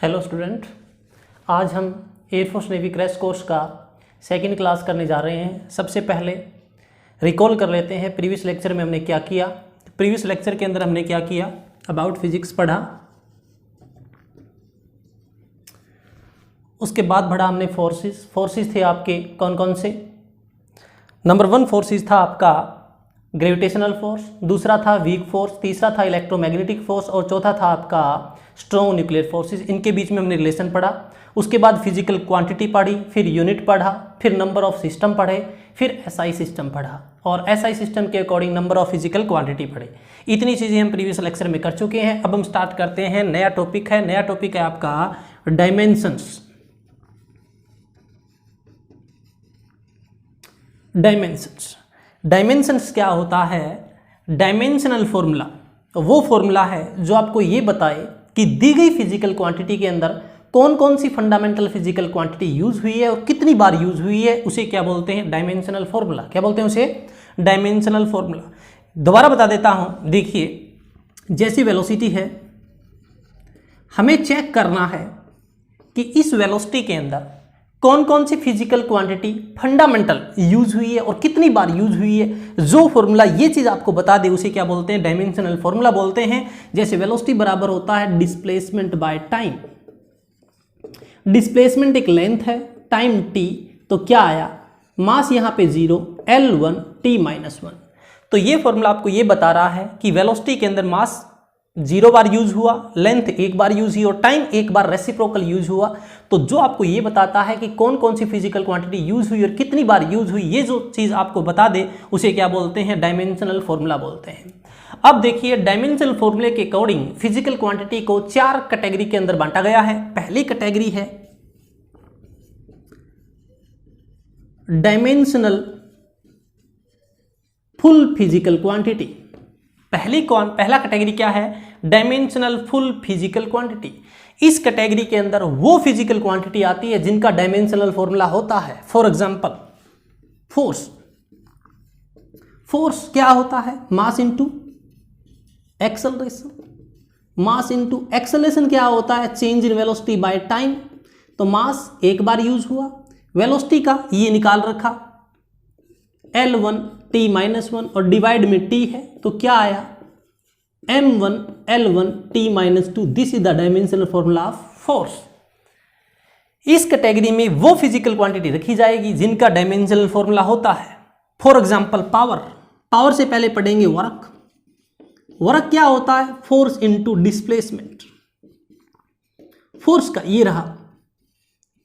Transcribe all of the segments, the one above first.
Hello student, आज हम air force navy crash course का सेकंड क्लास करने जा रहे हैं। सबसे पहले रिकॉल कर लेते हैं प्रीवियस लेक्चर में हमने क्या किया। प्रीवियस लेक्चर के अंदर हमने क्या किया, अबाउट फिजिक्स पढ़ा, उसके बाद पढ़ा हमने फोर्सेस। फोर्सेस थे आपके कौन कौन से। नंबर 1 फोर्सेस था आपका ग्रेविटेशनल फोर्स, दूसरा था वीक फोर्स, तीसरा था इलेक्ट्रोमैग्नेटिक फोर्स और चौथा था आपका स्ट्रॉन्ग न्यूक्लियर फोर्सेस। इनके बीच में हमने रिलेशन पढ़ा। उसके बाद फिजिकल क्वांटिटी पढ़ी, फिर यूनिट पढ़ा, फिर नंबर ऑफ सिस्टम पढ़े, फिर एसआई सिस्टम पढ़ा और एसआई सिस्टम के according number of physical quantity पढ़े। इतनी चीज़ें हम प्रीवियस लेक्चर में कर चुके हैं। अब हम स्टार्ट करते हैं, नया टॉपिक है। नया टॉपिक है आपका डायमेंशंस। डायमेंशंस क्या होता है? डायमेंशनल फॉर्मूला वो फॉर्मूला है जो आपको ये बताए कि दी गई फिजिकल क्वांटिटी के अंदर कौन कौन सी फंडामेंटल फिजिकल क्वांटिटी यूज हुई है और कितनी बार यूज हुई है। उसे क्या बोलते हैं? Dimensional formula. क्या बोलते हैं उसे? Dimensional formula. दोबारा बता देता हूं, देखिए जैसी वेलोसिटी है, हमें चेक करना है कि इस वेलोसिटी के अंदर कौन कौन सी फिजिकल क्वांटिटी फंडामेंटल यूज हुई है और कितनी बार यूज हुई है। जो फॉर्मूला ये चीज आपको बता दे उसे क्या बोलते हैं? डायमेंशनल फॉर्मूला बोलते हैं। जैसे वेलोसिटी बराबर होता है डिस्प्लेसमेंट बाय टाइम। डिस्प्लेसमेंट एक लेंथ है, टाइम t, तो क्या आया? मास यहां पे 0, L1 t-1। तो ये फॉर्मूला आपको ये बता रहा है कि वेलोसिटी के अंदर मास 0 बार यूज हुआ, लेंथ 1 बार यूज हुई और टाइम 1 बार रेसिप्रोकल यूज हुआ। तो जो आपको ये बताता है कि कौन कौन सी फिजिकल क्वांटिटी यूज हुई और कितनी बार यूज हुई, ये जो चीज आपको बता दे उसे क्या बोलते हैं? डायमेंशनल फॉर्मूला बोलते हैं। अब देखिए डायमेंशनल फॉर्मूले के अकॉर्डिंग फिजिकल क्वांटिटी को 4 कैटेगरी के अंदर बांटा गया है। पहली कैटेगरी है डायमेंशनल फुल फिजिकल क्वांटिटी। पहला कैटेगरी क्या है? Dimensional full physical quantity. इस कैटेगरी के अंदर वो फिजिकल क्वांटिटी आती है जिनका डायमेंशनल फॉर्मूला होता है। For example force. फोर्स क्या होता है? Mass into acceleration. Mass into acceleration क्या होता है? Change in velocity by time. तो मास 1 बार यूज हुआ, वेलोसिटी का ये निकाल रखा L1 t-1 और डिवाइड में t है, तो क्या आया? m1 L1 t-2। This is the dimensional formula of force. इस कैटेगरी में वो फिजिकल क्वांटिटी रखी जाएगी जिनका डायमेंशनल फॉर्मूला होता है। For example power. पावर से पहले पढ़ेंगे वर्क। वर्क क्या होता है? Force into displacement. फोर्स का ये रहा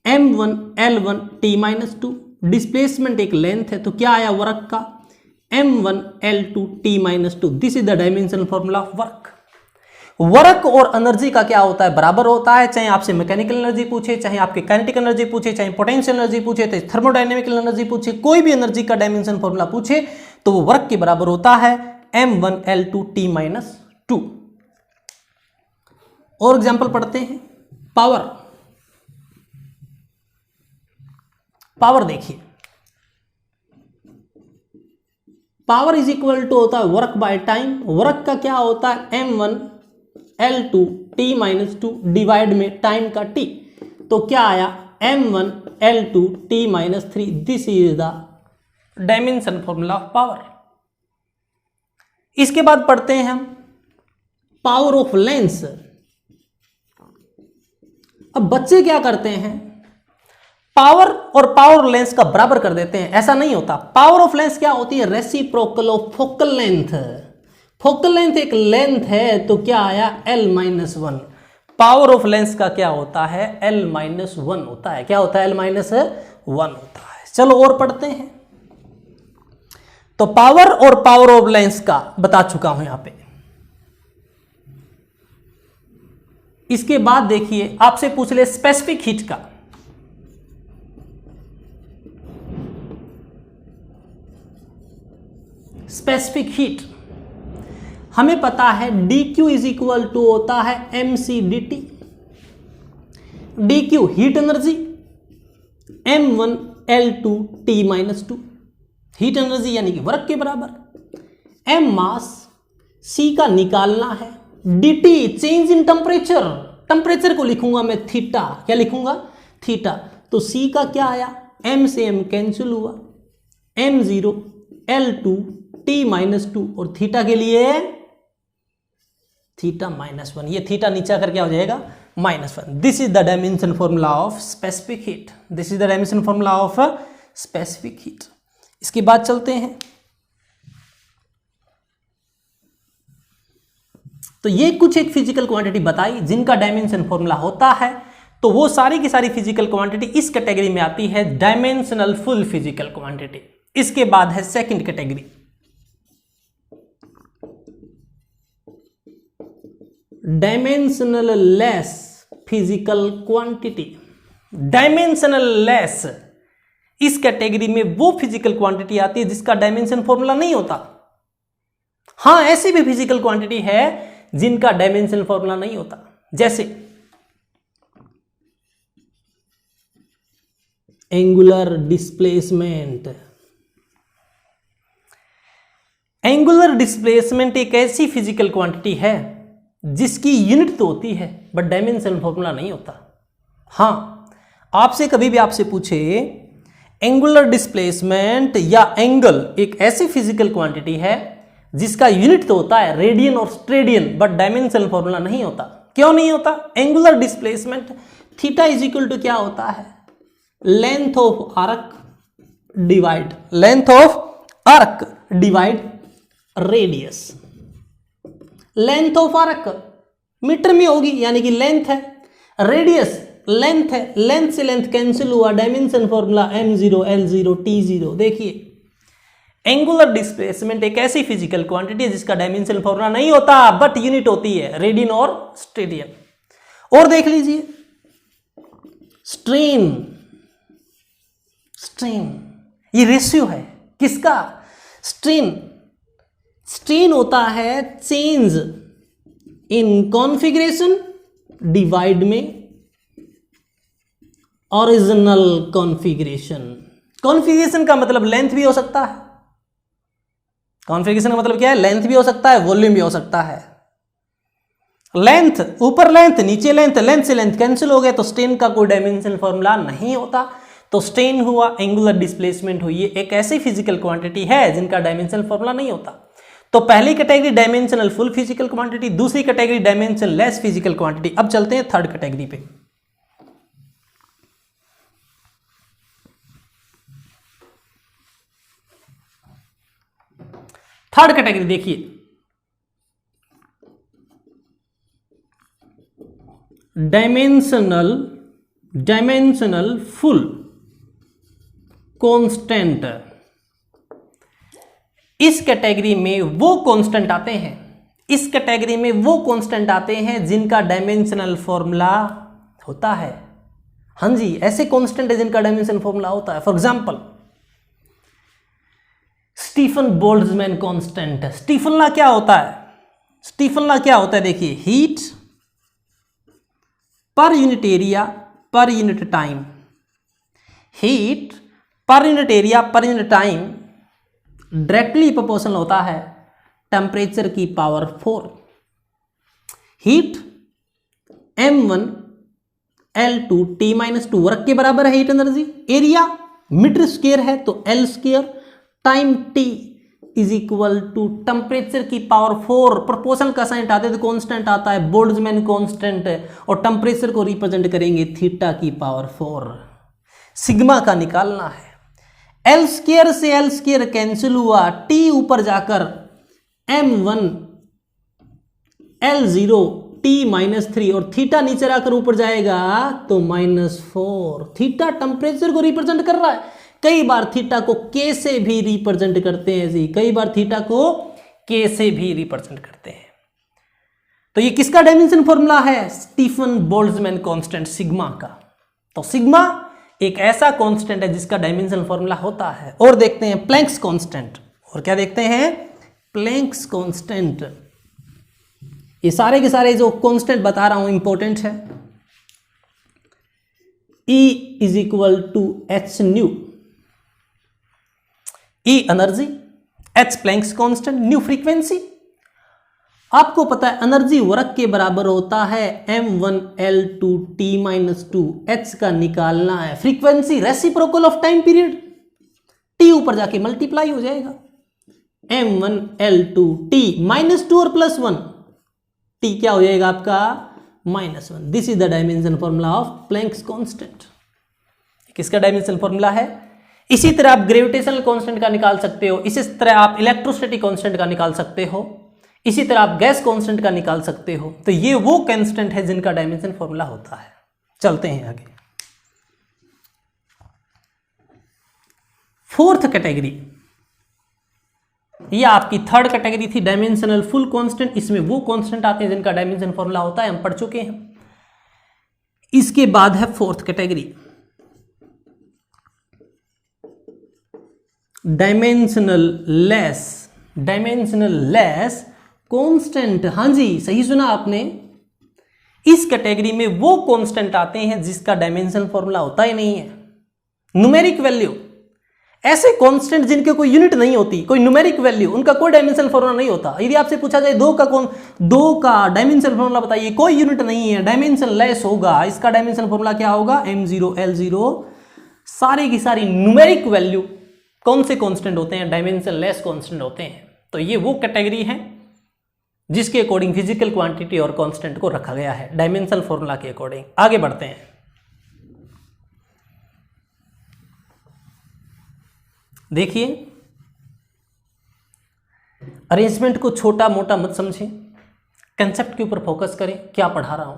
m1 L1 t-2। डिस्प्लेसमेंट एक लेंथ है, तो क्या आया वर्क का? m1 L2 t-2। This is the dimensional formula of work. Work और एनर्जी का क्या होता है? बराबर होता है। चाहे आपसे मैकेनिकल एनर्जी पूछे, चाहे आपके काइनेटिक एनर्जी पूछे, चाहे पोटेंशियल एनर्जी पूछे, चाहे थर्मोडायनेमिकल एनर्जी पूछे, कोई भी एनर्जी का डायमेंशन फॉर्मूला पूछे तो वो वर्क के बराबर होता है m1 L2 t-2। और एग्जांपल पढ़ते हैं पावर। पावर देखिए, पावर इज इक्वल टू होता है वर्क बाय टाइम। वर्क का क्या होता है? m1 L2 t-2 डिवाइड में टाइम का t, तो क्या आया? m1 L2 t-3। This is the dimension formula of power. इसके बाद पढ़ते हैं हम पावर ऑफ लेंस। अब बच्चे क्या करते हैं? पावर और पावर लेंस का बराबर कर देते हैं। ऐसा नहीं होता। पावर ऑफ लेंस क्या होती है? Reciprocal of focal length. Focal length एक लेंथ है, तो क्या आया? L-1। पावर ऑफ लेंस का क्या होता है? L-1 होता है। क्या होता है? L-1 होता है। चलो और पढ़ते हैं। तो पावर और पावर ऑफ लेंस का बता चुका हूं यहां पे। इसके बाद देखिए आपसे पूछ ले स्पेसिफिक हीट का। स्पेसिफिक हीट हमें पता है dq इज इक्वल टू होता है mc dt। dq heat energy, m1 L2 t-2 heat energy यानी कि वर्क के बराबर। m मास, c का निकालना है, dt change in temperature, temperature को लिखूंगा मैं थीटा, क्या लिखूंगा? थीटा। तो C का क्या आया? M से M कैंसिल हुआ, M0 L2 T-2 और थीटा के लिए थीटा -1, ये थीटा नीचे आकर क्या हो जाएगा? -1। This is the dimension formula of specific heat, this is the dimension formula of specific heat. इसके बाद चलते हैं, तो ये कुछ एक फिजिकल क्वांटिटी बताई जिनका डायमेंशन फॉर्मूला होता है, तो वो सारी की सारी फिजिकल क्वांटिटी इस कैटेगरी में आती है, डायमेंशनल फुल फिजिकल क्वांटिटी। इसके बाद है second category, dimensional less physical quantity. Dimensional less, इस कैटेगरी में वो फिजिकल क्वांटिटी आती है जिसका डायमेंशन फॉर्मूला नहीं होता। हां, ऐसी भी फिजिकल क्वांटिटी है जिनका डायमेंशन फॉर्मूला नहीं होता, जैसे एंगुलर डिस्प्लेसमेंट। एंगुलर डिस्प्लेसमेंट एक ऐसी फिजिकल क्वांटिटी है जिसकी यूनिट तो होती है बट डायमेंशन फॉर्मूला नहीं होता। हां, आपसे कभी भी आपसे पूछे एंगुलर डिस्प्लेसमेंट या एंगल एक ऐसी फिजिकल क्वांटिटी है जिसका यूनिट तो होता है रेडियन और स्ट्रेडियन बट डायमेंशनल फॉर्मूला नहीं होता। क्यों नहीं होता? Angular displacement theta is equal to क्या होता है? Length of arc divide, length of arc divide radius. Length of arc metre में होगी यानी कि लेंथ है, रेडियस लेंथ है, लेंथ से लेंथ कैंसिल हुआ, dimension formula M0 L0 T0। देखिए, एंगुलर डिस्प्लेसमेंट एक ऐसी फिजिकल क्वांटिटी है जिसका डायमेंशन फॉर्मूला नहीं होता बट यूनिट होती है रेडियन और स्ट्रेडियन। और देख लीजिए स्ट्रेन, स्ट्रेन ये रेशियो है किसका? स्ट्रेन। स्ट्रेन होता है चेंज इन कॉन्फ़िगरेशन डिवाइड में ओरिजिनल कॉन्फ़िगरेशन। कॉन्फ़िगरेशन का मतलब लेंथ भी हो सकता है, कॉन्फ़िगरेशन का मतलब क्या है? लेंथ भी हो सकता है, वॉल्यूम भी हो सकता है। लेंथ, ऊपर लेंथ नीचे लेंथ, लेंथ से लेंथ कैंसिल हो गए तो स्ट्रेन का कोई डायमेंशन फॉर्मूला नहीं होता। तो स्ट्रेन हुआ, एंगुलर डिस्प्लेसमेंट हुई, ये एक ऐसी फिजिकल क्वांटिटी है जिनका डायमेंशन फॉर्मूला नहीं होता। तो पहली category dimensional full physical quantity, दूसरी category dimensionless physical quantity. अब चलते हैं थर्ड कैटेगरी पे। थर्ड कैटेगरी देखिए, डायमेंशनल फुल कांस्टेंट। इस कैटेगरी में वो कांस्टेंट आते हैं, इस कैटेगरी में वो कांस्टेंट आते हैं जिनका डायमेंशनल फॉर्मूला होता है। हाँ जी, ऐसे कांस्टेंट है जिनका डायमेंशन फॉर्मूला होता है। For example Stefan Boltzmann constant. Stephen law क्या होता है? स्टीफन लॉ क्या होता है? देखिए, हीट पर unit area per unit time, heat पर unit area per unit time directly proportional होता है टेम्परेचर की power 4। Heat M1 L2 T-2 work के बराबर है heat energy, area metre square है तो L square, time T is equal to temperature की पावर 4। प्रोपोर्शनल का साइन आते तो कांस्टेंट आता है बोल्ट्जमैन कांस्टेंट, और टेम्परेचर को रिप्रेजेंट करेंगे थीटा की पावर 4। सिग्मा का निकालना है, L स्क्वायर से L स्क्वायर कैंसिल हुआ, T ऊपर जाकर M1 L0 T-3 और थीटा नीचे आकर ऊपर जाएगा तो -4। थीटा टेम्परेचर को रिप्रेजेंट कर रहा है। कई बार थीटा को K से भी रिप्रेजेंट करते हैं जी, कई बार थीटा को K से भी रिप्रेजेंट करते हैं। तो ये किसका डायमेंशन फॉर्मूला है? स्टीफन बोल्ट्जमैन कांस्टेंट, सिग्मा का। तो सिग्मा एक ऐसा कांस्टेंट है जिसका डायमेंशन फॉर्मूला होता है। और देखते हैं प्लैंक्स कांस्टेंट। और क्या देखते हैं? Planck's constant. ये सारे के सारे जो कांस्टेंट बता रहा हूं इंपॉर्टेंट है। E is equal to h nu, E energy, H Planck's constant, nu frequency. आपको पता है एनर्जी वर्क के बराबर होता है m1L2T-2, h का निकालना है, frequency reciprocal of time period, t ऊपर जाके मल्टीप्लाई हो जाएगा, m1L2T-2 और +1, t क्या हो जाएगा आपका -1। This is the dimension formula of Planck's constant. किसका डायमेंशन फॉर्मूला है? इसी तरह आप ग्रेविटेशनल कांस्टेंट का निकाल सकते हो, इसी तरह आप इलेक्ट्रोस्टैटिक कांस्टेंट का निकाल सकते हो, इसी तरह आप गैस कांस्टेंट का निकाल सकते हो। तो ये वो कांस्टेंट है जिनका डायमेंशन फॉर्मूला होता है। चलते हैं आगे। फोर्थ कैटेगरी, ये आपकी थर्ड कैटेगरी थी डायमेंशनल फुल कांस्टेंट। इसमें वो कांस्टेंट आते हैं जिनका डायमेंशन फॉर्मूला होता है, हम पढ़ चुके हैं। इसके बाद है fourth category dimensional less constant. हाँ जी, सही सुना आपने। इस कैटेगरी में वो कांस्टेंट आते हैं जिसका डायमेंशन फॉर्मूला होता ही नहीं है, न्यूमेरिक वैल्यू। ऐसे कांस्टेंट जिनके कोई यूनिट नहीं होती, कोई न्यूमेरिक वैल्यू, उनका कोई डायमेंशन फॉर्मूला नहीं होता। यदि आपसे पूछा जाए दो का डायमेंशन फॉर्मूला बताइए, कोई यूनिट नहीं है, डायमेंशन लेस होगा। इसका डायमेंशन फॉर्मूला क्या होगा? m0L0। सारी की सारी न्यूमेरिक वैल्यू कौन से कांस्टेंट होते हैं? डायमेंशन लेस कांस्टेंट होते हैं। तो ये वो कैटेगरी है जिसके अकॉर्डिंग फिजिकल क्वांटिटी और कांस्टेंट को रखा गया है डायमेंशनल फॉर्मूला के अकॉर्डिंग। आगे बढ़ते हैं। देखिए, अरेंजमेंट को छोटा मोटा मत समझें, कंसेप्ट के ऊपर फोकस करें। क्या पढ़ा रहा हूं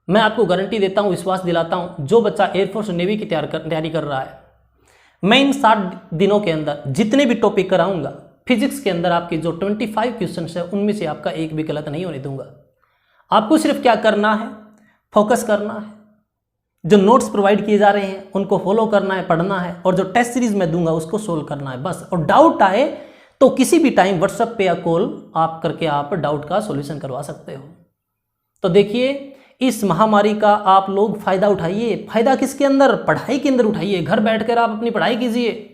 मैं आपको गारंटी देता हूं, विश्वास दिलाता हूं, जो बच्चा एयरफोर्स नेवी की तैयारी कर रहा है, मैं इन 60 दिनों के अंदर जितने भी टॉपिक कराऊंगा, फिजिक्स के अंदर आपके जो 25 क्वेश्चंस है उनमें से आपका एक भी गलत नहीं होने दूंगा। आपको सिर्फ क्या करना है? फोकस करना है। जो नोट्स प्रोवाइड किए जा रहे हैं उनको फॉलो करना है, पढ़ना है, और जो टेस्ट सीरीज मैं दूंगा उसको सोल्व करना है बस। और डाउट आए तो किसी भी टाइम व्हाट्सएप पे या कॉल आप करके आप डाउट का सॉल्यूशन करवा सकते हो। तो देखिए, इस महामारी का आप लोग फायदा उठाइए। फायदा किसके अंदर? पढ़ाई के अंदर उठाइए। घर बैठकर आप अपनी पढ़ाई कीजिए,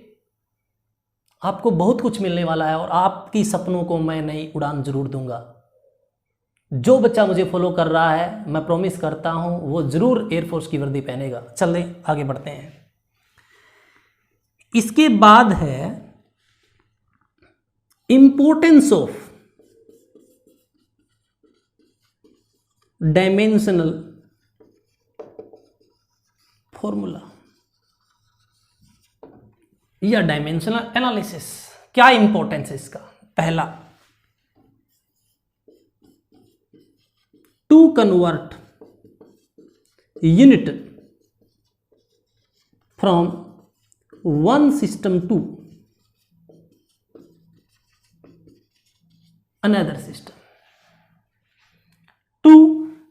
आपको बहुत कुछ मिलने वाला है और आपकी सपनों को मैं नई उड़ान जरूर दूंगा। जो बच्चा मुझे फॉलो कर रहा है, मैं प्रॉमिस करता हूं वो जरूर एयरफोर्स की वर्दी पहनेगा। चलिए आगे बढ़ते हैं। इसके बाद है इंपॉर्टेंस ऑफ डायमेंशनल फॉर्मूला या डायमेंशनल एनालिसिस। क्या इंपॉर्टेंस है इसका? पहला, to convert unit from one system to another system. To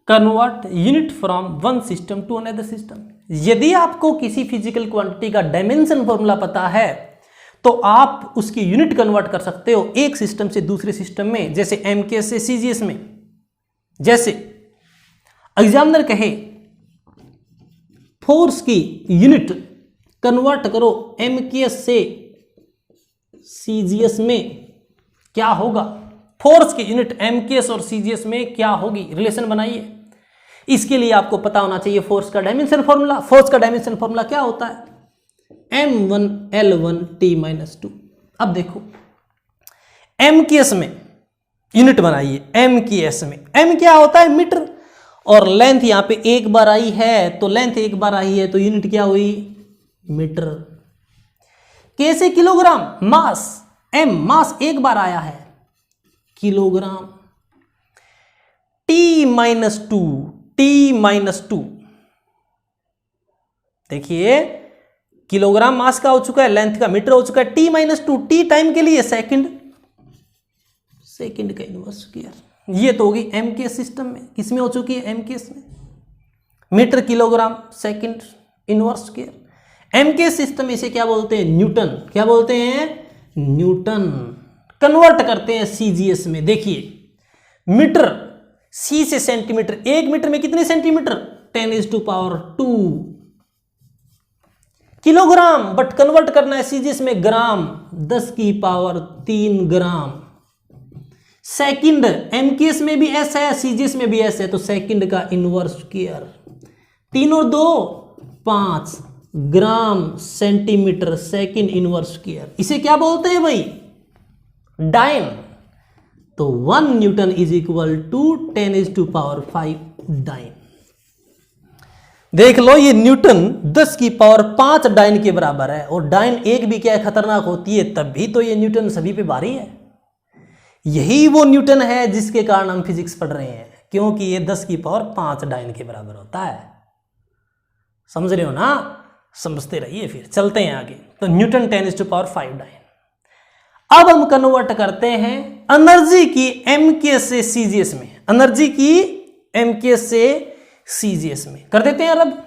convert unit from one system to another system. यदि आपको किसी फिजिकल क्वांटिटी का डायमेंशन फॉर्मूला पता है तो आप उसकी यूनिट कन्वर्ट कर सकते हो एक सिस्टम से दूसरे सिस्टम में, जैसे एमकेएस से सीजीएस में। जैसे एग्जामिनर कहे फोर्स की यूनिट कन्वर्ट करो एमकेएस से सीजीएस में, क्या होगा? फोर्स की यूनिट एमकेएस और सीजीएस में क्या होगी? रिलेशन बनाइए। इसके लिए आपको पता होना चाहिए फोर्स का डायमेंशन फॉर्मूला। फोर्स का डायमेंशन फॉर्मूला क्या होता है? m1L1T-2। अब देखो, एमकेएस में यूनिट बनाइए। एमकेएस में एम क्या होता है? मीटर। और लेंथ यहां पे एक बार आई है, तो लेंथ एक बार आई है तो यूनिट क्या हुई? मीटर। कैसे? किलोग्राम। मास, एम मास एक बार आया है, किलोग्राम। T-2 देखिए, किलोग्राम मास का हो चुका है, लेंथ का मीटर हो चुका है। T-2 टी टाइम के लिए सेकंड, सेकंड का इनवर्स स्क्वायर। ये तो होगी एमकेएस सिस्टम में। किसमें हो चुकी है? एमकेएस में। Metre, kilogram, second, inverse square. MKS system इसे क्या बोलते हैं? न्यूटन। क्या बोलते हैं? न्यूटन। कन्वर्ट करते हैं सीजीएस में। देखिए, मीटर, सी से सेंटीमीटर, एक मीटर में कितने सेंटीमीटर? 10⁻²। किलोग्राम, बट कन्वर्ट करना है सीजीएस में ग्राम, 10⁻³ ग्राम। सेकंड एमकेएस में भी एस है, सीजीएस में भी एस है, तो सेकंड का इनवर्स स्क्वायर 3 और 2 5 gram centimetre second inverse square. इसे क्या बोलते हैं भाई? डाइन। तो 1 newton is equal to 10⁵ dyne. देख लो ये न्यूटन 10⁵ डाइन के बराबर है, और डाइन एक भी क्या खतरनाक होती है, तब भी तो ये न्यूटन सभी पे भारी है। यही वो न्यूटन है जिसके कारण हम फिजिक्स पढ़ रहे हैं, क्योंकि ये 10⁵ डाइन के बराबर होता है। समझ रहे हो ना? समझते रहिए, फिर चलते हैं आगे। तो न्यूटन 10⁵ डाइन। अब हम कन्वर्ट करते हैं एनर्जी की एमकेएस से सीजीएस में, एनर्जी की एमकेएस से सीजीएस में कर देते हैं। अब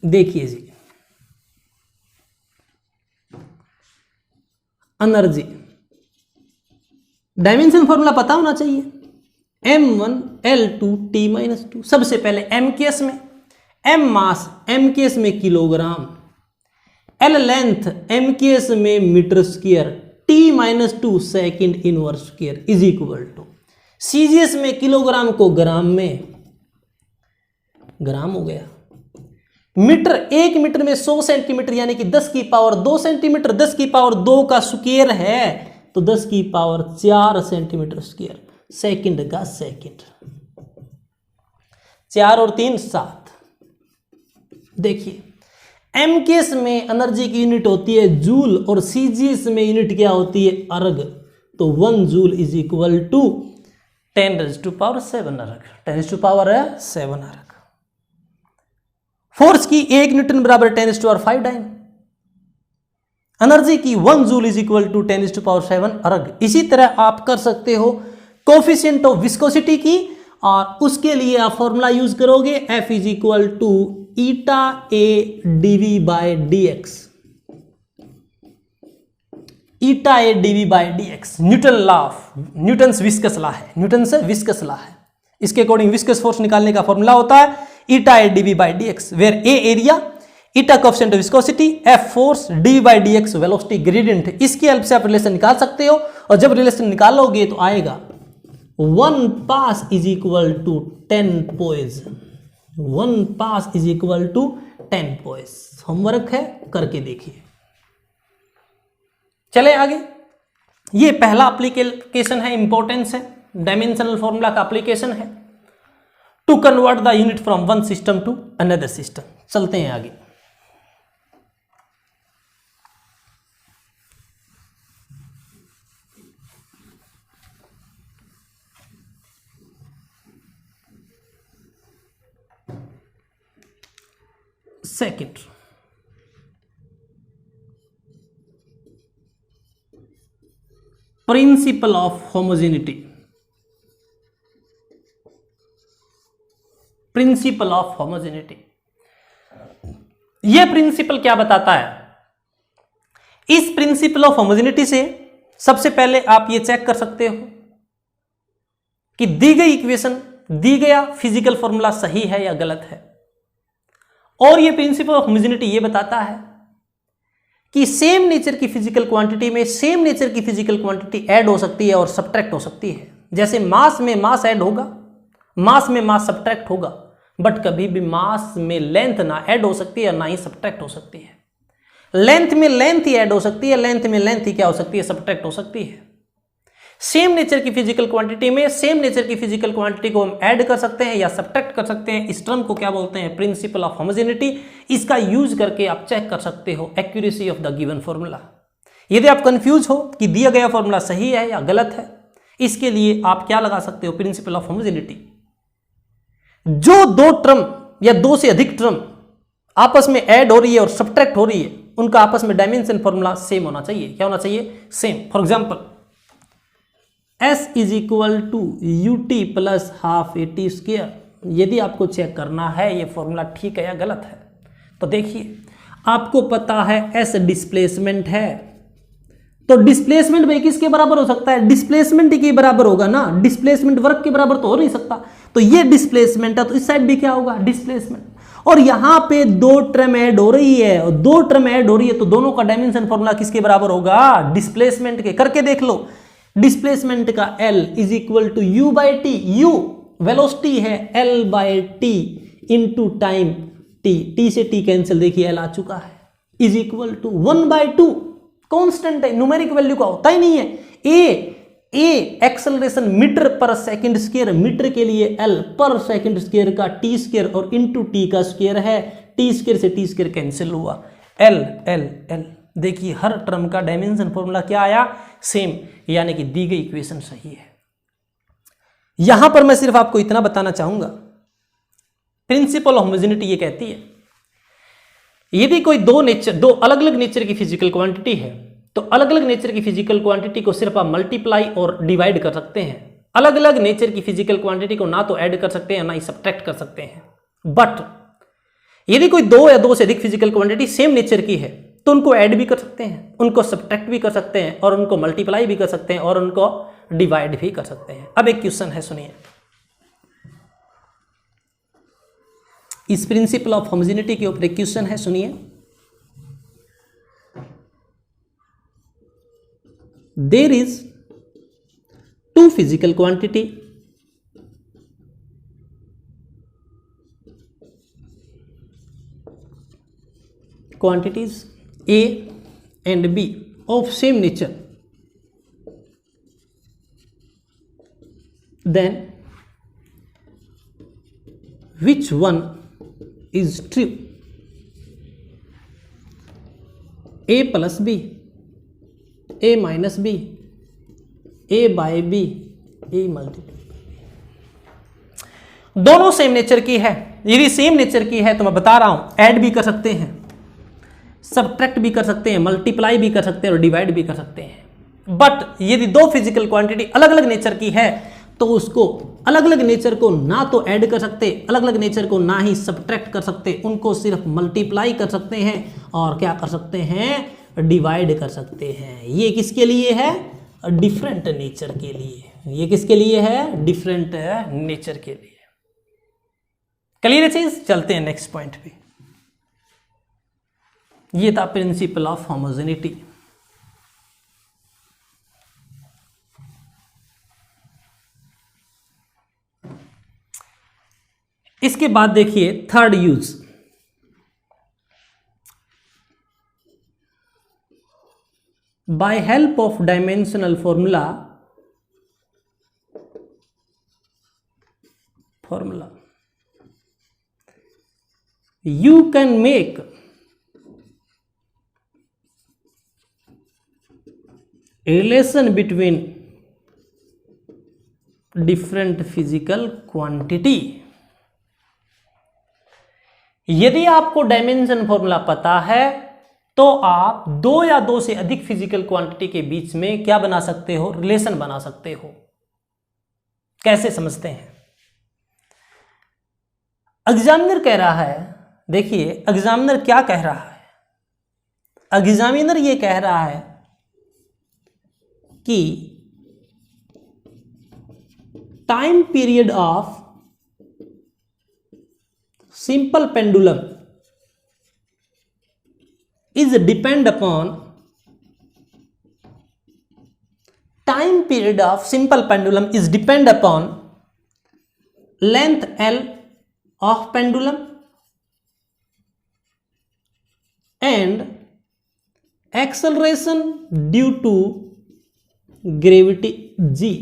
देखिए जी, एनर्जी डायमेंशन फॉर्मूला पता होना चाहिए, m1L2T-2। सबसे पहले एमकेएस में, m मास एमकेएस में किलोग्राम, L लेंथ एमकेएस में metre square, T-2 second inverse square is equal to CGS में किलोग्राम को ग्राम में, ग्राम हो गया, मीटर 1 मीटर में 100 सेंटीमीटर यानी कि 10⁻² सेंटीमीटर, 10⁻² का स्क्वायर है तो 10⁻4 सेंटीमीटर स्क्वायर, सेकंड का सेकंड, 4 और 3 7। देखिए एमकेएस में एनर्जी की यूनिट होती है जूल, और सीजीएस में यूनिट क्या होती है? अर्ग। तो 1 जूल इज इक्वल टू 10⁷ अर्ग, 10⁷ अर्ग। फोर्स की 1 न्यूटन बराबर 10⁵ डाइन, एनर्जी की 1 जूल इज इक्वल टू 10⁷ अर्ग। इसी तरह आप कर सकते हो कोफिशिएंट ऑफ विस्कोसिटी की, और उसके लिए आप फॉर्मूला यूज करोगे F is equal to eta A dv by dx, eta A dv by dx। Newton law of, Newton's viscous law है, न्यूटन्स विस्कस लॉ है। इसके अकॉर्डिंग विस्कस फोर्स निकालने का फॉर्मूला होता है eta A dv by dx, where A area, eta coefficient of viscosity, F force, dv by dx velocity gradient. इसकी help से आप रिलेशन निकाल सकते हो, और जब रिलेशन निकालोगे तो आएगा 1 पास इज इक्वल टू 10 पोइज, 1 पास is equal to 10 poise. Homework है, करके देखिए। चले आगे। ये पहला एप्लीकेशन है, इंपॉर्टेंस है, डायमेंशनल फॉर्मूला का एप्लीकेशन है, to convert the unit from one system to another system. चलते हैं आगे। Second, principle of homogeneity, principle of homogeneity. यह प्रिंसिपल क्या बताता है? इस प्रिंसिपल ऑफ होमोजेनिटी से सबसे पहले आप यह चेक कर सकते हो कि दी गई इक्वेशन, दी गया फिजिकल फॉर्मूला सही है या गलत है। और यह प्रिंसिपल ऑफ होमोजेनिटी यह बताता है कि सेम नेचर की फिजिकल क्वांटिटी में सेम नेचर की फिजिकल क्वांटिटी ऐड हो सकती है और सब्ट्रैक्ट हो सकती है। जैसे मास में मास ऐड होगा, मास में मास सब्ट्रैक्ट होगा, बट कभी भी मास में लेंथ ना ऐड हो सकती है ना ही सब्ट्रैक्ट हो सकती है। लेंथ में लेंथ ही ऐड हो सकती है, लेंथ में लेंथ ही क्या हो सकती है? सब्ट्रैक्ट हो सकती है। सेम नेचर की फिजिकल क्वांटिटी में सेम नेचर की फिजिकल क्वांटिटी को हम ऐड कर सकते हैं या सब्ट्रैक्ट कर सकते हैं। इस टर्म को क्या बोलते हैं? Principal of homogeneity. इसका यूज करके आप चेक कर सकते हो accuracy of the given formula. यदि आप कंफ्यूज हो कि दिया गया फॉर्मूला सही है या गलत है, इसके लिए आप क्या लगा सकते हो? Principal of homogeneity. जो दो टर्म या दो से अधिक टर्म आपस में ऐड हो रही है और सब्ट्रैक्ट हो रही है, उनका आपस में डायमेंशन फॉर्मूला सेम होना चाहिए। क्या होना चाहिए? Same. For example S is equal to ut plus half AT square. यदि आपको चेक करना है ये फॉर्मूला ठीक है या गलत है, तो देखिए आपको पता है S डिस्प्लेसमेंट है, तो डिस्प्लेसमेंट भाई किसके बराबर हो सकता है? डिस्प्लेसमेंट के बराबर होगा ना, डिस्प्लेसमेंट वर्क के बराबर तो हो नहीं सकता। तो ये डिस्प्लेसमेंट है, तो इस साइड भी क्या होगा? डिस्प्लेसमेंट। और यहां पे 2 टर्म ऐड हो रही है, और 2 टर्म ऐड हो रही है तो दोनों का डायमेंशन फॉर्मूला किसके बराबर होगा? डिस्प्लेसमेंट के। करके देख लो, डिस्प्लेसमेंट का L is equal to U by t. U velocity है, L by t into time T। T से T कैंसिल, देखिए L आ चुका है, इज इक्वल टू 1/2। कॉन्स्टेंट है, न्यूमेरिक वैल्यू का होता ही नहीं है। ए एक्सेलरेशन मीटर पर सेकंड स्क्वायर, मीटर के लिए L पर सेकंड स्क्वायर का टी स्क्वायर और इंटू टी का स्क्वायर है, टी स्क्वायर से टी स्क्वायर कैंसिल हुआ, L L L। देखिए हर टर्म का डायमेंशन फॉर्मूला क्या आया? सेम, यानी कि दी गई इक्वेशन सही है। यहां पर मैं सिर्फ आपको इतना बताना चाहूंगा, प्रिंसिपल ऑफ होमोजेनिटी ये कहती है यदि कोई दो अलग अलग नेचर की फिजिकल क्वांटिटी है तो अलग अलग नेचर की फिजिकल क्वांटिटी को सिर्फ आप मल्टीप्लाई और डिवाइड कर सकते हैं। अलग अलग नेचर की फिजिकल क्वांटिटी को ना तो ऐड कर सकते हैं ना ही सब्ट्रैक्ट कर सकते हैं। बट यदि कोई 2 या 2 से अधिक फिजिकल क्वांटिटी सेम नेचर की है तो उनको ऐड भी कर सकते हैं, उनको सब्ट्रैक्ट भी कर सकते हैं, और उनको मल्टीप्लाई भी कर सकते हैं, और उनको डिवाइड भी कर सकते हैं। अब एक क्वेश्चन है, सुनिए। इस प्रिंसिपल ऑफ होमोजेनिटी के ऊपर एक क्वेश्चन है, सुनिए। There is 2 physical quantities A and B of same nature. Then which one is true? A plus B, A minus B, A by B, A multiply. दोनों same nature की है। यदि same nature की है तो मैं बता रहा हूं ऐड भी कर सकते हैं, सब्ट्रैक्ट भी कर सकते हैं, मल्टीप्लाई भी कर सकते हैं और डिवाइड भी कर सकते हैं। बट यदि 2 फिजिकल क्वांटिटी अलग अलग नेचर की है तो उसको अलग अलग नेचर को ना तो ऐड कर सकते, अलग अलग नेचर को ना ही सब्ट्रैक्ट कर सकते, उनको सिर्फ मल्टीप्लाई कर सकते हैं और क्या कर सकते हैं? डिवाइड कर सकते हैं। ये किसके लिए है? डिफरेंट नेचर के लिए। ये किसके लिए है? डिफरेंट नेचर के लिए। क्लियर है चीज? चलते हैं नेक्स्ट पॉइंट पे। ये था प्रिंसिपल ऑफ होमोजेनिटी। इसके बाद देखिए third use. By help of dimensional formula, you can make a relation between different physical quantity। यदि आपको डायमेंशन फॉर्मूला पता है तो आप 2 या 2 से अधिक फिजिकल क्वांटिटी के बीच में क्या बना सकते हो? रिलेशन बना सकते हो। कैसे समझते हैं? एग्जामिनर कह रहा है, देखिए एग्जामिनर क्या कह रहा है? एग्जामिनर ये कह रहा है कि time period of simple pendulum is depend upon time period of simple pendulum is depend upon length L of pendulum and acceleration due to gravity G।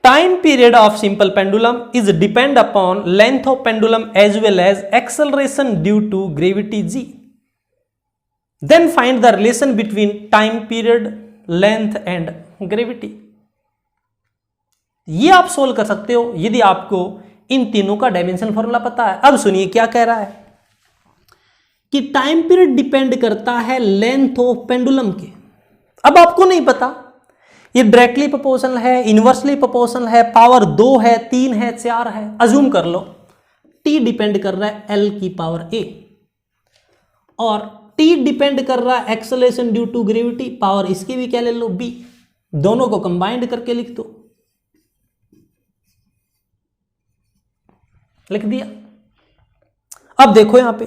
Time period of simple pendulum is depend upon length of pendulum as well as acceleration due to gravity G. Then find the relation between time period, length and gravity. ये आप solve कर सकते हो यदि आपको इन तीनों का dimension formula पता है। अब सुनिए क्या कह रहा है कि टाइम पीरियड डिपेंड करता है लेंथ ऑफ पेंडुलम के। अब आपको नहीं पता ये डायरेक्टली प्रोपोर्शनल है, इनवर्सली प्रोपोर्शनल है, पावर 2 है, 3 है, 4 है। अज्यूम कर लो T डिपेंड कर रहा है L की पावर A और T डिपेंड कर रहा है acceleration due to gravity, power इसकी भी क्या ले लो B। दोनों को कंबाइंड करके लिख दो। लिख दिया। अब देखो यहां पे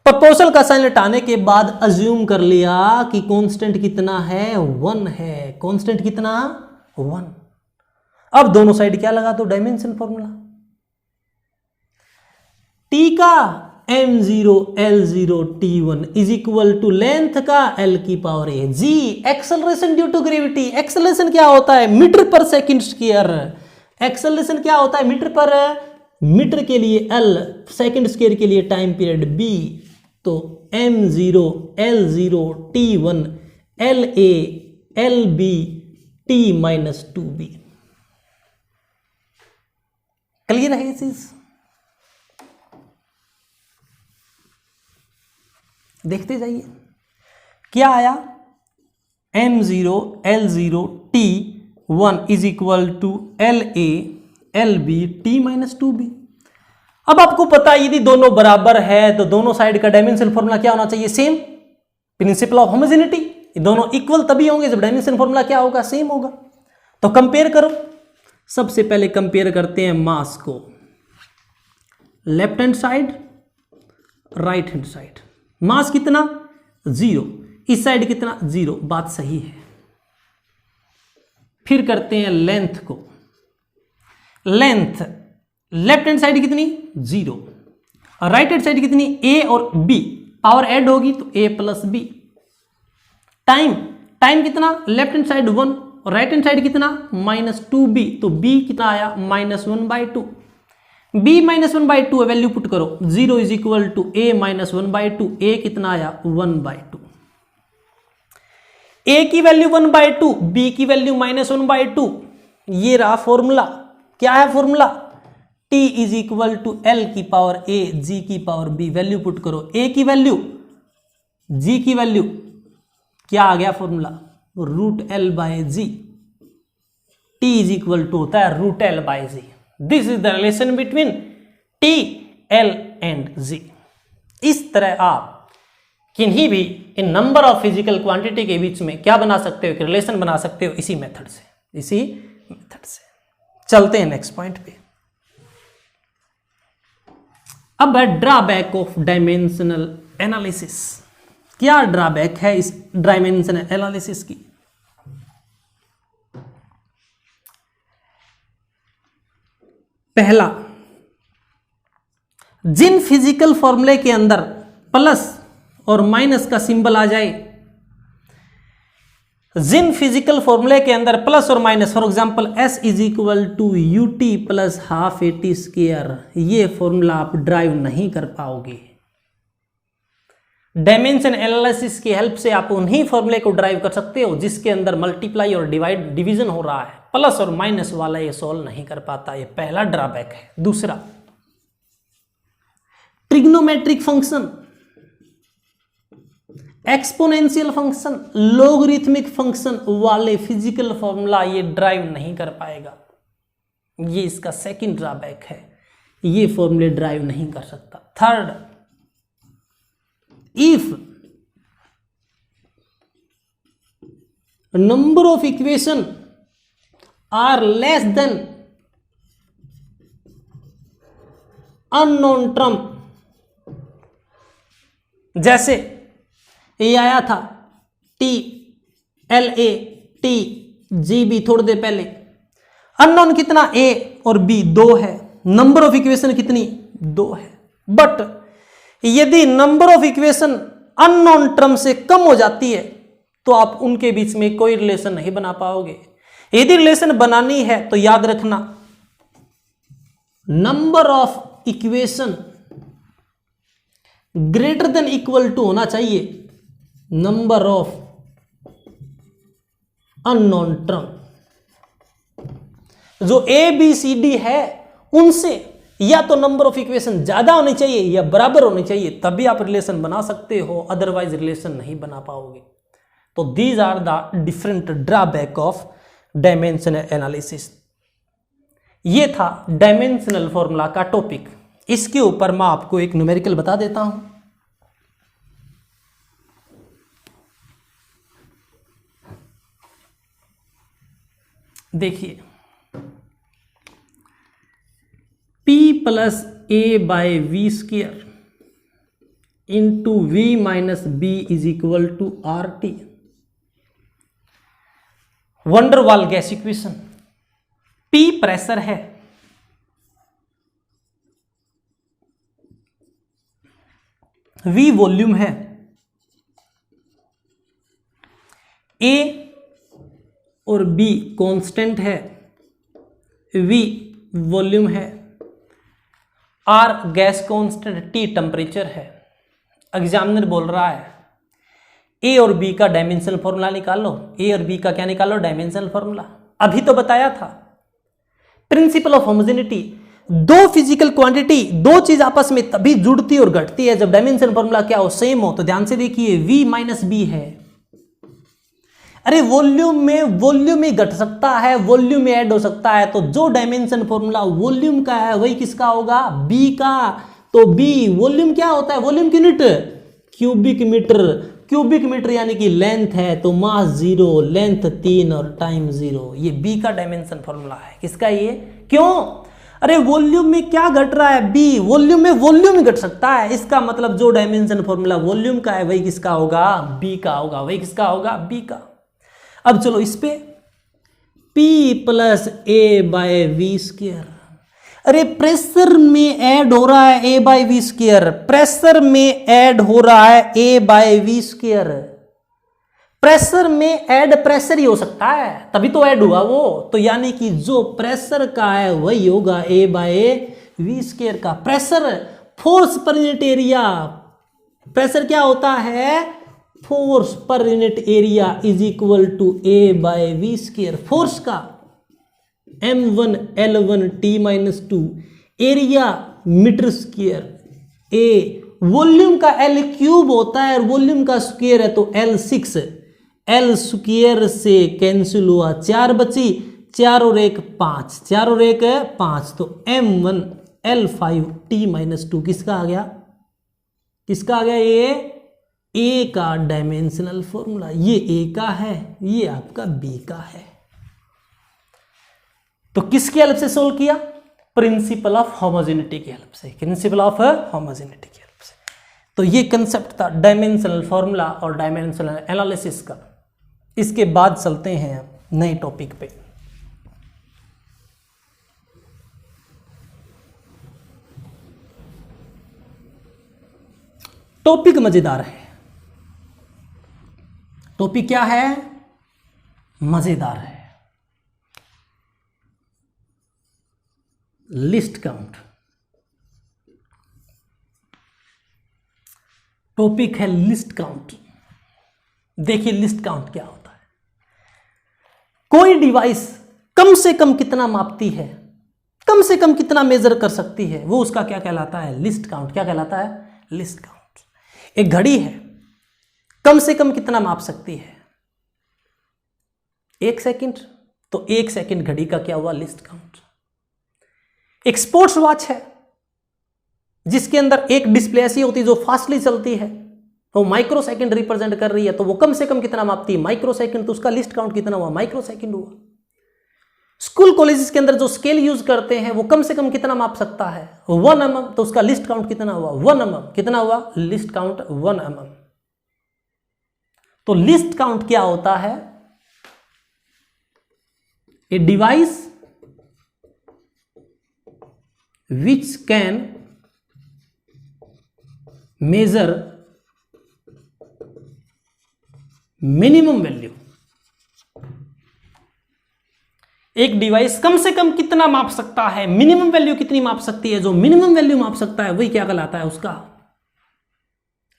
प्रपोजल का साइन हटाने के बाद अज्यूम कर लिया कि कांस्टेंट कितना है, 1 है। कांस्टेंट कितना, 1। अब दोनों साइड क्या लगा दो, डायमेंशन फॉर्मूला। टी का m0 l0 t1 is equal to length का l की power a। G acceleration due to gravity. Acceleration क्या होता है, मीटर पर सेकंड स्क्वायर। एक्सेलरेशन क्या होता है, मीटर पर, मीटर के लिए l, सेकंड स्क्वायर के लिए टाइम पीरियड b। तो m0 l0 t1 la lb t minus 2b। Clear है ये चीज? देखते जाइए क्या आया, m0 l0 t1 is equal to la lb t minus 2b। अब आपको पता है यदि दोनों बराबर है तो दोनों साइड का डायमेंशन फॉर्मूला क्या होना चाहिए, सेम। प्रिंसिपल ऑफ होमोजेनिटी, दोनों इक्वल तभी होंगे जब डायमेंशन फॉर्मूला क्या होगा, सेम होगा। तो कंपेयर करो। सबसे पहले कंपेयर करते हैं मास को, left hand side right hand side. Mass कितना, 0, इस साइड कितना, 0, बात सही है। फिर करते हैं लेंथ को। लेंथ लेफ्ट हैंड साइड कितनी, 0, और राइट हैंड साइड कितनी, a और b, पावर ऐड होगी तो a plus b। Time, time कितना, लेफ्ट हैंड साइड 1 और राइट हैंड साइड कितना, माइनस 2b, तो b कितना आया, -1/2। b -1/2 वैल्यू पुट करो, 0 is equal to a -1/2। a कितना आया, 1/2। a की वैल्यू 1/2, b की वैल्यू -1/2। ये रहा फॉर्मूला। क्या है formula, t is equal to l की पावर a g की पावर b। वैल्यू पुट करो, a की वैल्यू, g की वैल्यू, क्या आ गया formula, √l/g। t is equal to होता है √l/g। This is the relation between t, l and g। इस तरह आप किन्हीं भी इन नंबर ऑफ फिजिकल क्वांटिटी के बीच में क्या बना सकते हो, रिलेशन बना सकते हो इसी मेथड से, इसी मेथड से। चलते हैं नेक्स्ट पॉइंट पे। अब है ड्रॉबैक ऑफ डायमेंशनल एनालिसिस। क्या ड्रॉबैक है इस डायमेंशनल एनालिसिस की? पहला, जिन फिजिकल फॉर्मूले के अंदर प्लस और माइनस का सिंबल आ जाए, जिन फिजिकल फॉर्मूले के अंदर प्लस और minus, for example s is equal to ut plus half at square, ये फॉर्मूला आप ड्राइव नहीं कर पाओगे। डायमेंशन एनालिसिस की हेल्प से आप उन्हीं फॉर्मूले को ड्राइव कर सकते हो जिसके अंदर मल्टीप्लाई और डिवीजन हो रहा है। प्लस और माइनस वाला ये सॉल्व नहीं कर पाता, ये पहला ड्रॉबैक है। दूसरा, trigonometric function, exponential function, logarithmic function वाले फिजिकल फॉर्मूला ये ड्राइव नहीं कर पाएगा। ये इसका सेकंड ड्रॉबैक है, ये फॉर्मूले ड्राइव नहीं कर सकता। Third, if number of equation are less than unknown term, जैसे ये आया था t l a t g b, थोड़ी देर पहले अननोन कितना a और b 2 है, नंबर ऑफ इक्वेशन कितनी 2 है। बट यदि number of equation unknown term से कम हो जाती है तो आप उनके बीच में कोई रिलेशन नहीं बना पाओगे। यदि रिलेशन बनानी है तो याद रखना, number of equation greater than equal to होना चाहिए नंबर ऑफ अननोन टर्म। जो ए बी सी डी है उनसे या तो नंबर ऑफ इक्वेशन ज्यादा होनी चाहिए या बराबर होनी चाहिए, तभी आप रिलेशन बना सकते हो, अदरवाइज रिलेशन नहीं बना पाओगे। तो these are the different drawback of dimensional analysis. ये था डायमेंशनल फॉर्मूला का टॉपिक। इसके ऊपर मैं आपको एक न्यूमेरिकल बता देता हूं। देखिए, p plus a by v square into v minus b is equal to R T. Van der Waals gas equation. P pressure है, V वॉल्यूम है, A और B कांस्टेंट है, V वॉल्यूम है, R gas constant, T temperature है। Examiner बोल रहा है A और B का डायमेंशनल फॉर्मूला निकालो। A और B का क्या निकालो? Dimensional formula. अभी तो बताया था प्रिंसिपल ऑफ होमोजेनिटी। दो फिजिकल क्वांटिटी, दो चीज आपस में तभी जुड़ती और घटती है जब डायमेंशनल फॉर्मूला क्या हो? सेम हो। तो ध्यान से देखिए, V माइनस बी है। अरे वॉल्यूम में घट सकता है, वॉल्यूम में ऐड हो सकता है। तो जो डायमेंशन फॉर्मूला वॉल्यूम का है वही किसका होगा? B का। तो B वॉल्यूम क्या होता है? वॉल्यूम की unit cubic metre. Cubic metre यानी कि लेंथ है, तो मास 0, लेंथ 3 और टाइम 0। ये B का डायमेंशन फॉर्मूला है। किसका ये? क्यों? अरे वॉल्यूम में क्या घट रहा है? B। वॉल्यूम में वॉल्यूम ही घट सकता है। इसका मतलब जो डायमेंशन फॉर्मूला वॉल्यूम का है वही किसका होगा? B का होगा। वही किसका होगा? B का। अब चलो इस पे P plus a by v square. अरे प्रेशर में ऐड हो रहा है A by v square. Pressure में ऐड हो रहा है A by v square. Pressure में ऐड प्रेशर ही हो सकता है, तभी तो ऐड हुआ वो। तो यानी कि जो प्रेशर का है वही होगा A बाय वी स्क्वायर का। प्रेशर फोर्स पर यूनिट एरिया। प्रेशर क्या होता है? फोर्स पर unit area is equal to A by v square. Force का M1 L1 T-2, area metre square A। Volume का L क्यूब होता है और वॉल्यूम का स्क्वायर है तो L6। L स्क्वायर से कैंसिल हुआ, 4 बची, 4 और 1 5, 4 और 1 5। तो M1 L5 T-2 किसका आ गया? किसका आ गया? ये A का डायमेंशनल फॉर्मूला। ये A का है, ये आपका B का है। तो किसकी हेल्प से सोल्व किया? प्रिंसिपल ऑफ होमोजेनिटी की हेल्प से। प्रिंसिपल ऑफ होमोजेनिटी की हेल्प से। तो ये कंसेप्ट था डायमेंशनल फॉर्मूला और डायमेंशनल एनालिसिस का। इसके बाद चलते हैं नए टॉपिक पे। टॉपिक मजेदार है। टॉपिक क्या है? मजेदार है। List count. टॉपिक है लिस्ट काउंट। देखिए लिस्ट काउंट क्या होता है। कोई डिवाइस कम से कम कितना मापती है, कम से कम कितना मेजर कर सकती है, वो उसका क्या कहलाता है? List count. क्या कहलाता है? List count. एक घड़ी है, कम से कम कितना माप सकती है? 1 सेकंड। तो 1 सेकंड घड़ी का क्या हुआ? List count. एक स्पोर्ट्स वॉच है जिसके अंदर एक डिस्प्ले ऐसी होती है जो फास्टली चलती है, वो माइक्रो सेकंड रिप्रेजेंट कर रही है, तो वो कम से कम कितना मापती है? Micro second. तो उसका लिस्ट काउंट कितना हुआ? माइक्रो सेकंड हुआ। स्कूल कॉलेजेस के अंदर जो स्केल यूज करते हैं वो कम से कम कितना माप सकता है? 1 mm। तो उसका लिस्ट काउंट कितना हुआ? 1 mm। कितना हुआ? List count 1 mm। तो लिस्ट काउंट क्या होता है? A device which can measure minimum value। एक डिवाइस कम से कम कितना माप सकता है? मिनिमम वैल्यू कितनी माप सकती है? जो मिनिमम वैल्यू माप सकता है वही क्या कहलाता है? उसका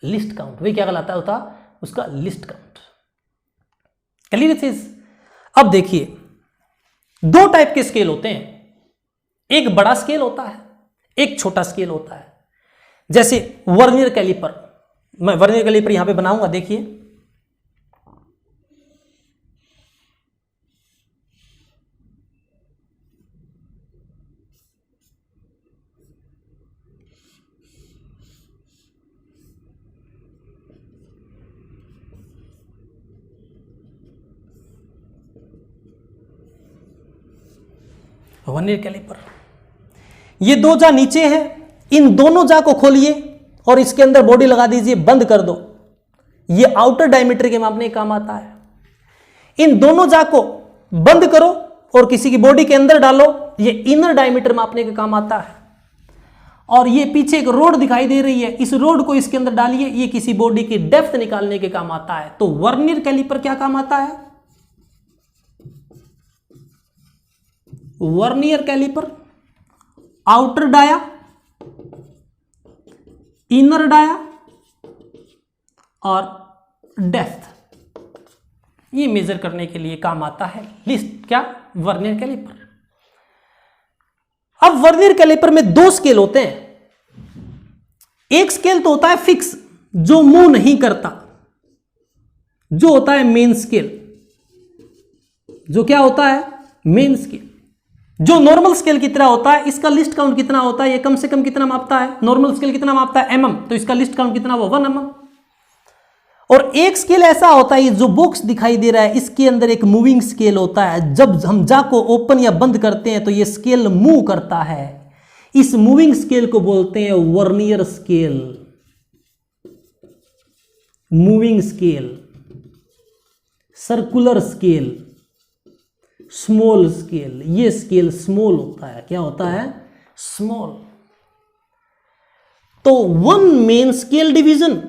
लिस्ट काउंट। वही क्या कहलाता है? उसका लिस्ट काउंट। क्लियर चीज? अब देखिए, 2 टाइप के स्केल होते हैं। एक बड़ा स्केल होता है, एक छोटा स्केल होता है। जैसे वर्नियर कैलिपर। मैं वर्नियर कैलिपर यहां पे बनाऊंगा, देखिए। Vernier caliper. ये 2 जहां नीचे हैं इन दोनों जा को खोलिए और इसके अंदर बॉडी लगा दीजिए, बंद कर दो। ये आउटर डायमीटर के मापने का काम आता है। इन दोनों जा को बंद करो और किसी की बॉडी के अंदर डालो, ये इनर डायमीटर मापने का काम आता है। और ये पीछे एक रोड दिखाई दे रही है, इस रोड को इसके अंदर डालिए, ये किसी बॉडी की डेप्थ निकालने के काम आता है। तो वर्नियर कैलिपर क्या काम आता है? Vernier caliper outer dia, inner dia और डेप्थ, ये मेजर करने के लिए काम आता है लिस्ट क्या? Vernier caliper. अब वर्नियर कैलिपर में दो स्केल होते हैं। एक स्केल तो होता है फिक्स, जो मूव नहीं करता, जो होता है मेन स्केल। जो क्या होता है? मेन स्केल, जो नॉर्मल स्केल की तरह होता है। इसका लिस्ट काउंट कितना होता है? ये कम से कम कितना मापता है? नॉर्मल स्केल कितना मापता है? mm, तो इसका लिस्ट काउंट कितना हुआ? 1 mm। और एक स्केल ऐसा होता है, जो बॉक्स दिखाई दे रहा है, इसके अंदर एक मूविंग स्केल होता है। जब हम जा को ओपन या बंद करते हैं तो ये स्केल मूव करता है। इस मूविंग स्केल को बोलते हैं vernier scale, moving scale, circular scale, small scale. ये स्केल स्मॉल होता है। क्या होता है? स्मॉल। तो वन मेन स्केल डिवीजन,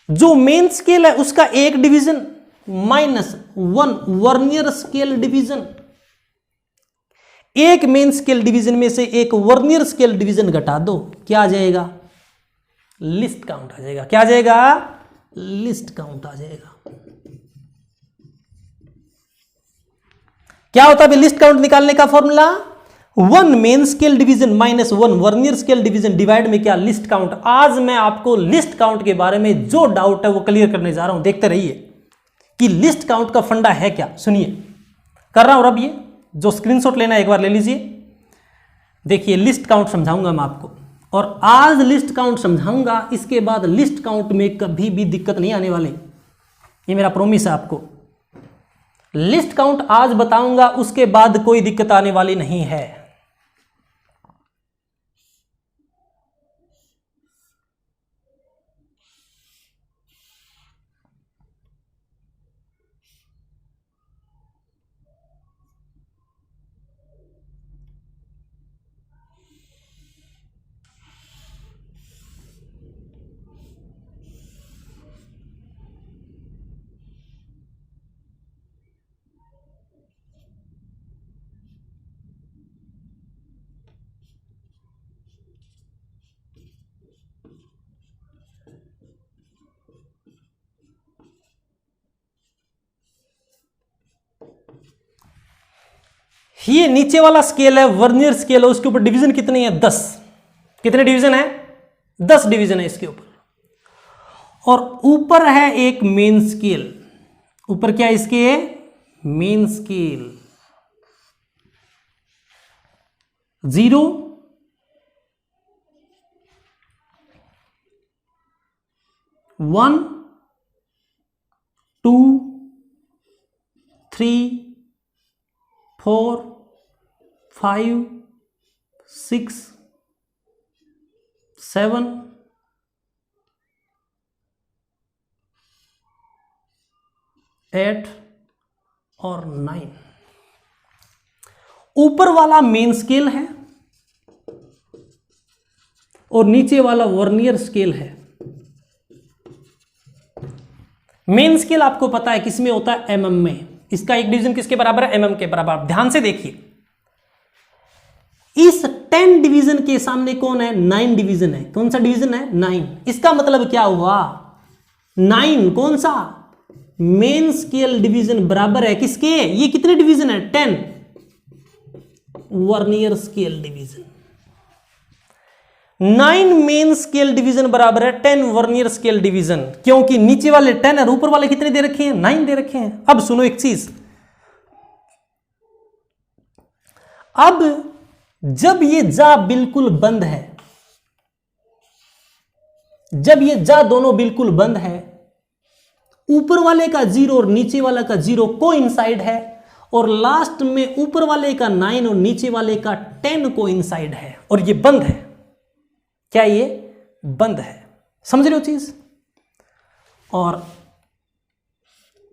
जो मेन स्केल है उसका एक division minus 1 vernier scale division. एक मेन स्केल डिवीजन में से एक वर्नियर स्केल डिवीजन घटा दो, क्या आ जाएगा? लिस्ट काउंट आ जाएगा। क्या आ जाएगा? लिस्ट काउंट आ जाएगा। क्या होता है लिस्ट काउंट निकालने का formula? 1 main scale division minus 1 vernier scale division divide में क्या? List count. आज मैं आपको लिस्ट काउंट के बारे में जो डाउट है वो क्लियर करने जा रहा हूं। देखते रहिए कि लिस्ट काउंट का फंडा है क्या। सुनिए, कर रहा हूं। अब ये जो स्क्रीनशॉट लेना है एक बार ले लीजिए। देखिए, लिस्ट काउंट समझाऊंगा मैं आपको, और आज लिस्ट काउंट समझाऊंगा, इसके बाद लिस्ट काउंट में कभी भी दिक्कत नहीं आने वाली। ये मेरा प्रॉमिस है आपको। लिस्ट काउंट आज बताऊंगा, उसके बाद कोई दिक्कत आने वाली नहीं है। ये नीचे वाला स्केल है, वर्नियर स्केल है, उसके ऊपर डिवीजन कितने हैं? 10। कितने डिवीजन है? 10 डिवीजन है इसके ऊपर। और ऊपर है एक मेन स्केल। ऊपर क्या है इसके? मेन स्केल 0, 1, 2, 3, 4, 5, 6, 7, 8 और 9। ऊपर वाला मेन स्केल है और नीचे वाला वर्नियर स्केल है। मेन स्केल आपको पता है किसमें होता है? mm में। इसका एक डिवीजन किसके बराबर है? mm के बराबर। ध्यान से देखिए, इस 10 डिवीजन के सामने कौन है? 9 डिवीजन है। कौन सा डिवीजन है? 9। इसका मतलब क्या हुआ? 9 कौन सा? मेन स्केल डिवीजन बराबर है किसके? ये कितने डिवीजन है? 10 vernier scale division. 9 main scale division बराबर है 10 वर्नियर स्केल डिवीजन, क्योंकि नीचे वाले 10 और ऊपर वाले कितने दे रखे हैं? 9 दे रखे हैं। अब सुनो एक चीज, अब जब ये जा बिल्कुल बंद है, जब ये जा दोनों बिल्कुल बंद है, ऊपर वाले का 0 और नीचे वाला का 0 कोइंसाइड है, और लास्ट में ऊपर वाले का 9 और नीचे वाले का 10 कोइंसाइड है, और ये बंद है। क्या ये बंद है। समझ रहे हो चीज। और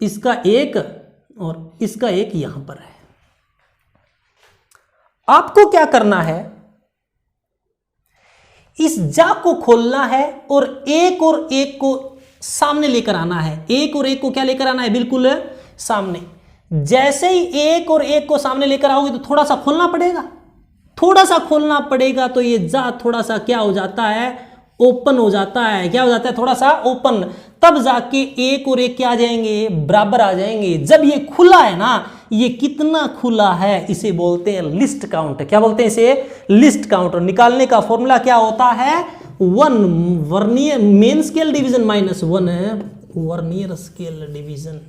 इसका एक और इसका एक यहां पर है। आपको क्या करना है, इस जा को खोलना है और एक को सामने लेकर आना है। एक और एक को क्या लेकर आना है, बिल्कुल सामने। जैसे ही एक और एक को सामने लेकर आओगे तो थोड़ा सा खोलना पड़ेगा, थोड़ा सा खोलना पड़ेगा, तो ये जा थोड़ा सा क्या हो जाता है, ओपन हो जाता है। क्या हो जाता है, थोड़ा सा ओपन। तब जाके एक और एक क्या आ जाएंगे, बराबर आ जाएंगे। जब ये खुला है ना, ये कितना खुला है, इसे बोलते हैं लिस्ट काउंट। क्या बोलते हैं इसे, लिस्ट काउंट। और निकालने का फॉर्मूला क्या होता है, 1 vernier main scale division minus 1 vernier scale division.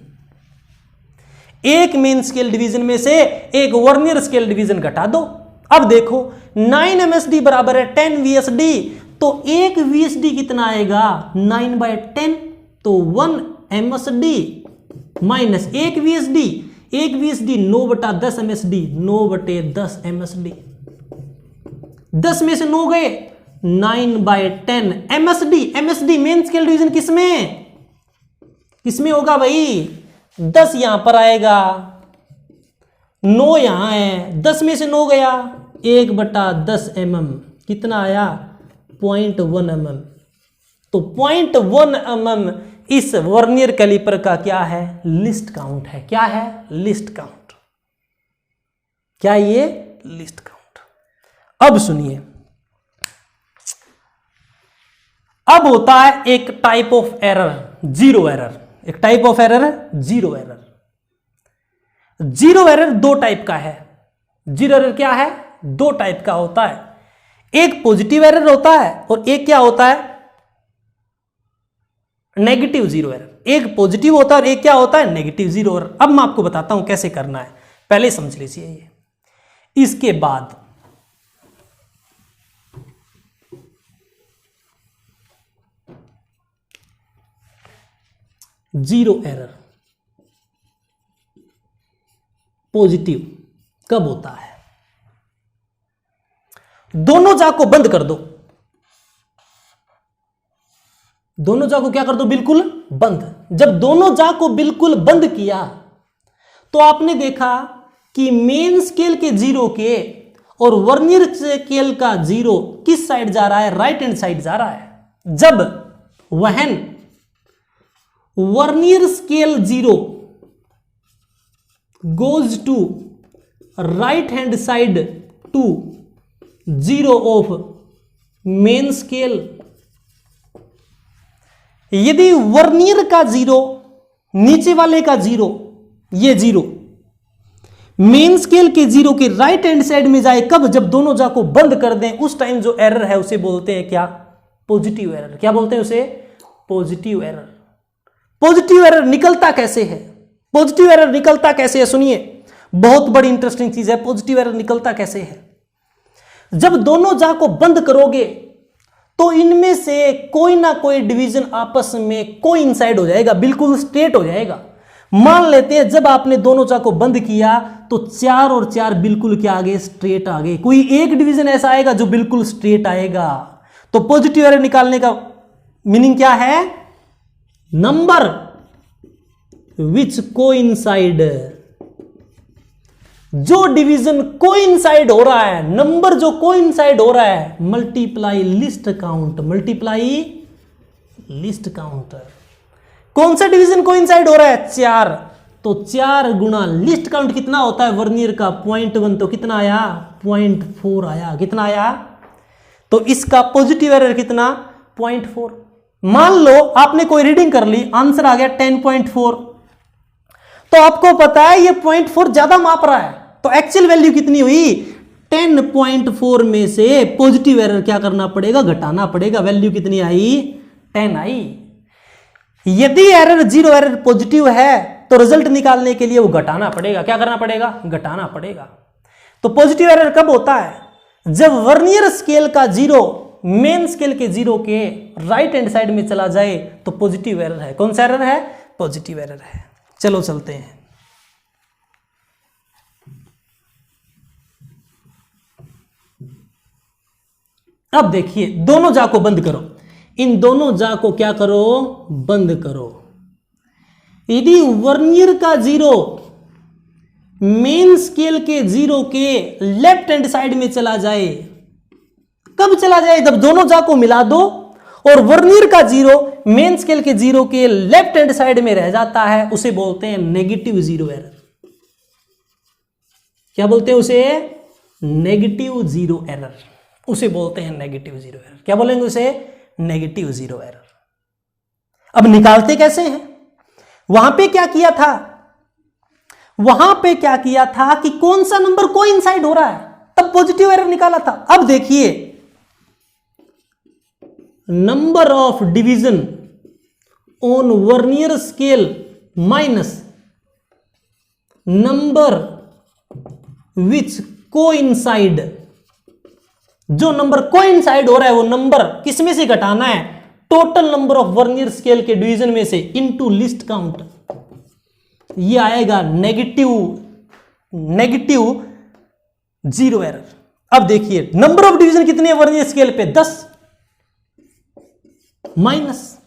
एक मेन स्केल डिवीजन में से एक वर्नियर स्केल डिवीजन घटा दो। अब देखो 9 MSD बराबर है 10 VSD, तो एक VSD कितना आएगा, 9/10, तो 1 MSD माइनस एक VSD, एक VSD 9/10 MSD, 9/10 MSD, 10 में से 9 गए, 9/10 MSD। MSD main scale division किसमें, किसमें होगा भाई, 10 यहां पर आएगा, 9 यहां है, 10 में से 9 गया, 1/10 mm, कितना आया 0.1 mm। तो 0.1 mm इस वर्नियर कैलिपर का क्या है, लिस्ट काउंट है। क्या है, लिस्ट काउंट। क्या ये, लिस्ट काउंट। अब सुनिए, अब होता है एक type of error, zero error. एक टाइप ऑफ एरर है जीरो एरर। जीरो एरर दो टाइप का है। जीरो एरर क्या है, दो टाइप का होता है। एक पॉजिटिव एरर होता है और एक क्या होता है, नेगेटिव जीरो एरर। एक पॉजिटिव होता है और एक क्या होता है, नेगेटिव जीरो एरर। अब मैं आपको बताता हूं कैसे करना है, पहले समझ लीजिए ये। इसके बाद जीरो एरर पॉजिटिव कब होता है, दोनों जा को बंद कर दो। दोनों जा को क्या कर दो, बिल्कुल बंद। जब दोनों जा को बिल्कुल बंद किया तो आपने देखा कि मेन स्केल के जीरो के और वर्नियर स्केल का जीरो किस साइड जा रहा है, राइट हैंड साइड जा रहा है। जब when vernier scale zero goes to right hand side to zero of main scale, यदि वर्नियर का जीरो, नीचे वाले का जीरो, ये जीरो मेन स्केल के जीरो के राइट हैंड साइड में जाए, कब, जब दोनों जा को बंद कर दें, उस टाइम जो एरर है उसे बोलते हैं क्या, पॉजिटिव एरर। क्या बोलते हैं उसे, पॉजिटिव एरर। पॉजिटिव एरर निकलता कैसे है, पॉजिटिव एरर निकलता कैसे है, सुनिए, बहुत बड़ी इंटरेस्टिंग चीज है। पॉजिटिव एरर निकलता कैसे है, जब दोनों जा को बंद करोगे तो इनमें से कोई ना कोई डिवीजन आपस में कोइंसाइड हो जाएगा, बिल्कुल स्ट्रेट हो जाएगा। मान लेते हैं जब आपने दोनों जा को बंद किया तो 4 और 4 बिल्कुल क्या आ गए, स्ट्रेट आ गए। कोई एक डिवीजन ऐसा आएगा जो बिल्कुल स्ट्रेट आएगा। तो पॉजिटिव एरर निकालने का मीनिंग क्या है, नंबर विच कोइंसाइड, जो डिवीजन कोइंसाइड हो रहा है, नंबर जो कोइंसाइड हो रहा है, multiply list count, multiply list count. कौन सा डिवीजन कोइंसाइड हो रहा है, 4, तो 4 गुना लिस्ट काउंट कितना होता है वर्नियर का, 0.1, तो कितना आया, 0.4 आया। कितना आया, तो इसका पॉजिटिव एरर कितना, 0.4। मान लो आपने कोई रीडिंग कर ली, आंसर आ गया 10.4, तो आपको पता है ये 0.4 ज्यादा माप रहा है, तो एक्चुअल वैल्यू कितनी हुई, 10.4 में से पॉजिटिव एरर क्या करना पड़ेगा, घटाना पड़ेगा। वैल्यू कितनी आई, 10 आई। यदि एरर जीरो एरर पॉजिटिव है तो रिजल्ट निकालने के लिए वो घटाना पड़ेगा। क्या करना पड़ेगा, घटाना पड़ेगा। तो पॉजिटिव एरर कब होता है, जब वर्नियर स्केल का जीरो मेन स्केल के जीरो के राइट हैंड साइड में चला जाए तो पॉजिटिव एरर है। कौन सा एरर है, पॉजिटिव एरर है। चलो चलते हैं। अब देखिए दोनों जा को बंद करो, इन दोनों जा को क्या करो, बंद करो। यदि वर्नियर का जीरो मेन स्केल के जीरो के लेफ्ट हैंड साइड में चला जाए, कब चला जाए, जब दोनों जा को मिला दो और वर्नियर का जीरो मेन स्केल के जीरो के लेफ्ट हैंड साइड में रह जाता है, उसे बोलते हैं नेगेटिव जीरो एरर। क्या बोलते हैं उसे, नेगेटिव जीरो एरर, उसे बोलते हैं नेगेटिव जीरो एरर। क्या बोलेंगे उसे, नेगेटिव जीरो एरर। अब निकालते कैसे हैं, वहां पे क्या किया था, वहां पे क्या किया था कि कौन सा नंबर कोइंसाइड हो रहा है, तब पॉजिटिव एरर निकाला था। अब देखिए number of division on vernier scale minus number which coincide, जो नंबर कोइंसाइड हो रहा है वो नंबर किसमें से घटाना है, total number of vernier scale के डिवीजन में से इनटू लिस्ट काउंट, ये आएगा नेगेटिव जीरो एरर। अब देखिए नंबर ऑफ डिवीजन कितने वर्नियर स्केल पे, 10 माइनस